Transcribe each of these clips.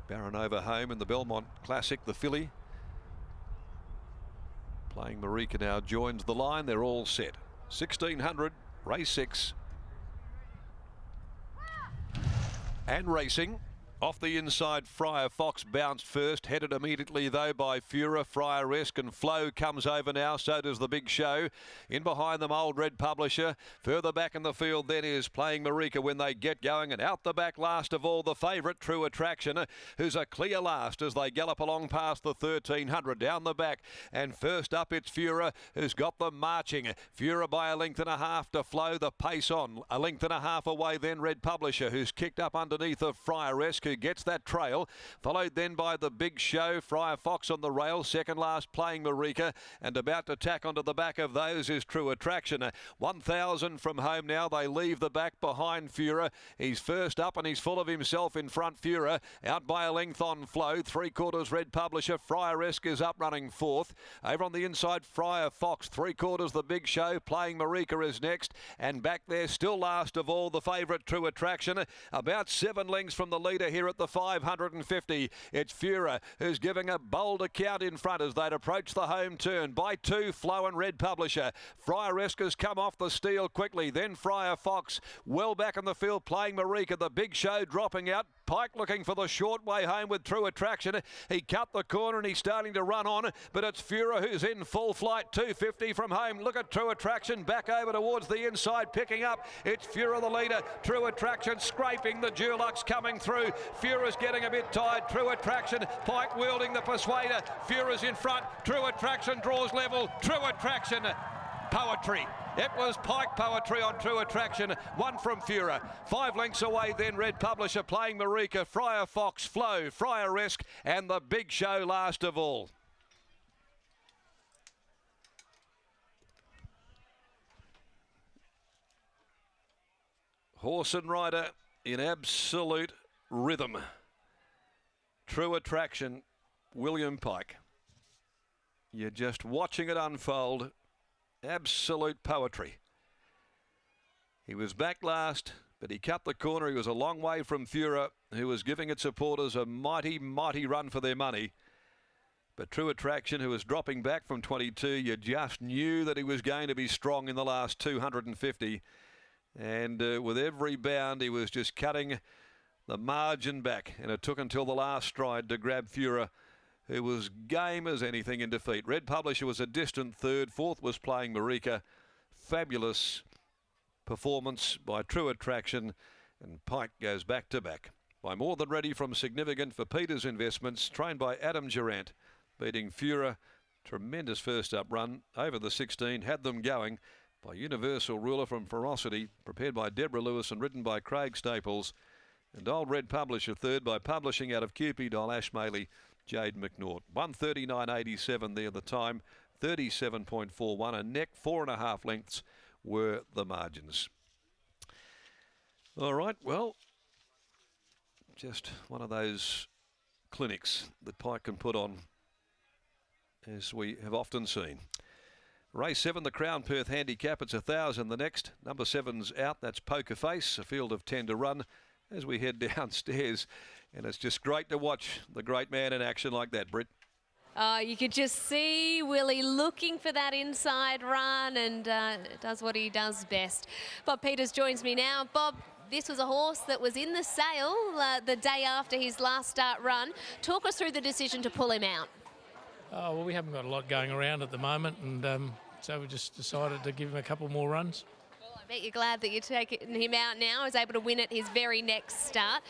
Baranova home in the Belmont Classic, the filly. Playing Marika now joins the line. They're all set. 1600, race 6. And racing. Off the inside, Friar Fox bounced first, headed immediately though by Fura, Friar-esque, and Flow comes over now, so does the Big Show. In behind them, Old Red Publisher. Further back in the field then is Playing Marika when they get going, and out the back last of all, the favourite, True Attraction, who's a clear last as they gallop along past the 1300 down the back. And first up, it's Fura, who's got them marching. Fura by a length and a half to Flow, the pace on. A length and a half away then, Red Publisher, who's kicked up underneath of Friar-esque, who gets that trail, followed then by the Big Show. Friar Fox on the rail, second last Playing Marika, and about to tack onto the back of those is True Attraction. 1,000 from home now. They leave the back behind Fura. He's first up and he's full of himself in front. Fura out by a length on Flow, 3/4 Red Publisher. Friar-esque is up running fourth. Over on the inside, Friar Fox, 3/4 the Big Show. Playing Marika is next, and back there still last of all the favourite True Attraction, about 7 lengths from the leader here at the 550. It's Fura who's giving a bold account in front as they'd approach the home turn. By 2, Flow and Red Publisher. Friar-esque has come off the steel quickly. Then Friar Fox well back in the field. Playing Marika. The Big Show dropping out. Pike looking for the short way home with True Attraction. He cut the corner and he's starting to run on, but it's Fura who's in full flight. 250 from home. Look at True Attraction back over towards the inside, picking up. It's Fura the leader. True Attraction scraping. The Dulux coming through. Fura's getting a bit tired. True Attraction. Pike wielding the Persuader. Fura's in front. True Attraction draws level. True Attraction. Poetry. It was Pike poetry on True Attraction. 1 from Fura. 5 lengths away then Red Publisher, Playing Marika, Friar Fox, Flow, Friar-esque, and the Big Show last of all. Horse and rider in absolute rhythm. True Attraction, William Pike. You're just watching it unfold. Absolute poetry. He was back last, but he cut the corner. He was a long way from Fura, who was giving its supporters a mighty, mighty run for their money. But True Attraction, who was dropping back from 22, you just knew that he was going to be strong in the last 250. And with every bound, he was just cutting the margin back. And it took until the last stride to grab Fura, who was game as anything in defeat. Red Publisher was a distant third. Fourth was Playing Marika. Fabulous performance by True Attraction, and Pike goes back to back. By More Than Ready from Significant for Peters Investments, trained by Adam Durant, beating Fura. Tremendous first up run over the 16, had them going. By Universal Ruler from Ferocity, prepared by Deborah Lewis and written by Craig Staples. And Old Red Publisher third by Publishing out of Cupid, Ash Maley, Jade McNaught. 139.87 there the time, 37.41. A neck, 4.5 lengths were the margins. All right, well, just one of those clinics that Pike can put on, as we have often seen. Race 7, the Crown Perth Handicap. It's 1,000 the next. Number 7's out. That's Poker Face, a field of 10 to run as we head downstairs. And it's just great to watch the great man in action like that, Britt. You could just see Willie looking for that inside run, and does what he does best. Bob Peters joins me now. Bob, this was a horse that was in the sale the day after his last start run. Talk us through the decision to pull him out. Oh, well, we haven't got a lot going around at the moment, and so we just decided to give him a couple more runs. Well, I bet you're glad that you're taking him out now. He's able to win at his very next start.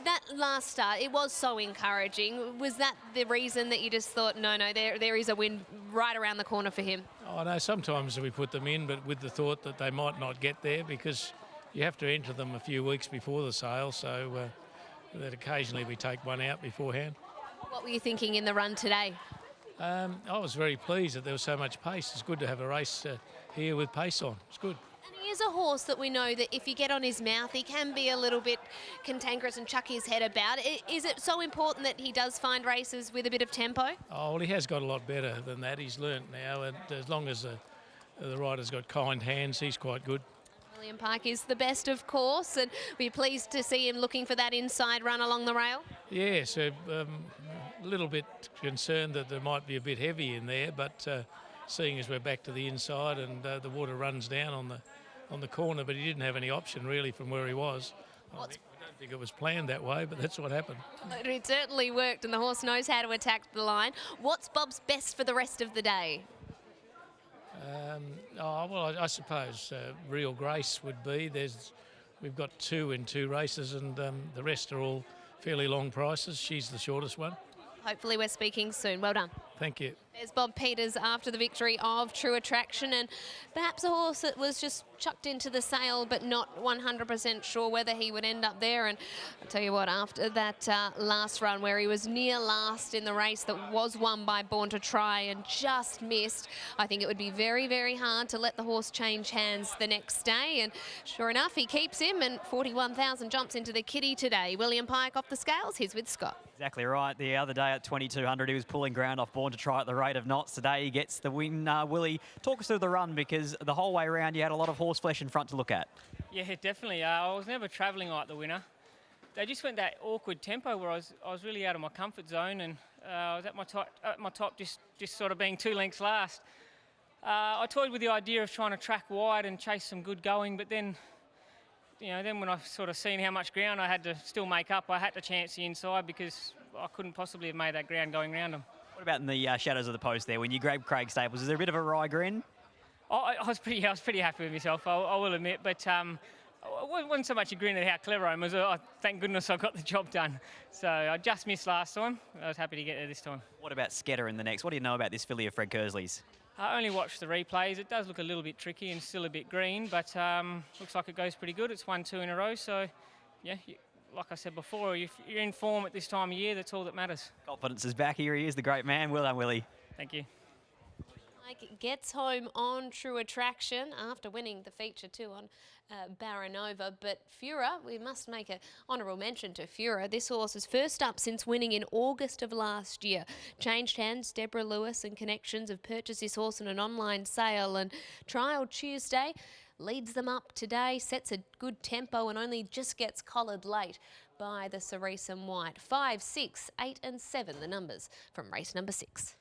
That last start, it was so encouraging. Was that the reason that you just thought, no, there is a win right around the corner for him? Oh, no, sometimes we put them in, but with the thought that they might not get there, because you have to enter them a few weeks before the sale, so that occasionally we take one out beforehand. What were you thinking in the run today? I was very pleased that there was so much pace. It's good to have a race here with pace on. It's good. He is a horse that we know that if you get on his mouth, he can be a little bit cantankerous and chuck his head about. Is it so important that he does find races with a bit of tempo? Oh, well, he has got a lot better than that. He's learnt now, and as long as the rider's got kind hands, he's quite good. William Pike is the best, of course, and we're pleased to see him looking for that inside run along the rail. Yeah, so a little bit concerned that there might be a bit heavy in there, but seeing as we're back to the inside and the water runs down on the corner, but he didn't have any option really from where he was. I don't think it was planned that way, but that's what happened. It certainly worked, and the horse knows how to attack the line. What's Bob's best for the rest of the day? Well, I suppose Real Grace would be. We've got 2 in 2 races, and the rest are all fairly long prices. She's the shortest one. Hopefully we're speaking soon. Well done. Thank you. There's Bob Peters after the victory of True Attraction, and perhaps a horse that was just chucked into the sale but not 100% sure whether he would end up there. And I'll tell you what, after that last run where he was near last in the race that was won by Born to Try and just missed, I think it would be very, very hard to let the horse change hands the next day. And sure enough, he keeps him, and 41,000 jumps into the kitty today. William Pike off the scales. He's with Scott. Exactly right. The other day at 2,200, he was pulling ground off Born to Try at the rate of knots. Today he gets the win. Willie, talk us through the run, because the whole way around you had a lot of horse flesh in front to look at. Yeah, definitely. I was never travelling like the winner. They just went that awkward tempo where I was really out of my comfort zone, and I was at my top just sort of being 2 lengths last. I toyed with the idea of trying to track wide and chase some good going, but then when I sort of seen how much ground I had to still make up, I had to chance the inside because I couldn't possibly have made that ground going round them. What about in the shadows of the post there when you grabbed Craig Staples? Is there a bit of a wry grin? I was pretty happy with myself, I will admit, but it wasn't so much a grin at how clever I was. Thank goodness I got the job done. So I just missed last time. I was happy to get there this time. What about Sketter in the next? What do you know about this filly of Fred Kersley's? I only watched the replays. It does look a little bit tricky and still a bit green, but looks like it goes pretty good. It's won 2 in a row, so yeah, like I said before, if you're in form at this time of year, that's all that matters. Confidence is back. Here he is, the great man. Well done, Willie. Thank you. Mike gets home on True Attraction after winning the feature too on Baranova. But Fura, we must make an honourable mention to Fura. This horse is first up since winning in August of last year. Changed hands, Deborah Lewis and Connections have purchased this horse in an online sale, and Trial Tuesday leads them up today, sets a good tempo and only just gets collared late by the Cerise and White. 5, 6, 8 and 7 the numbers from race number 6.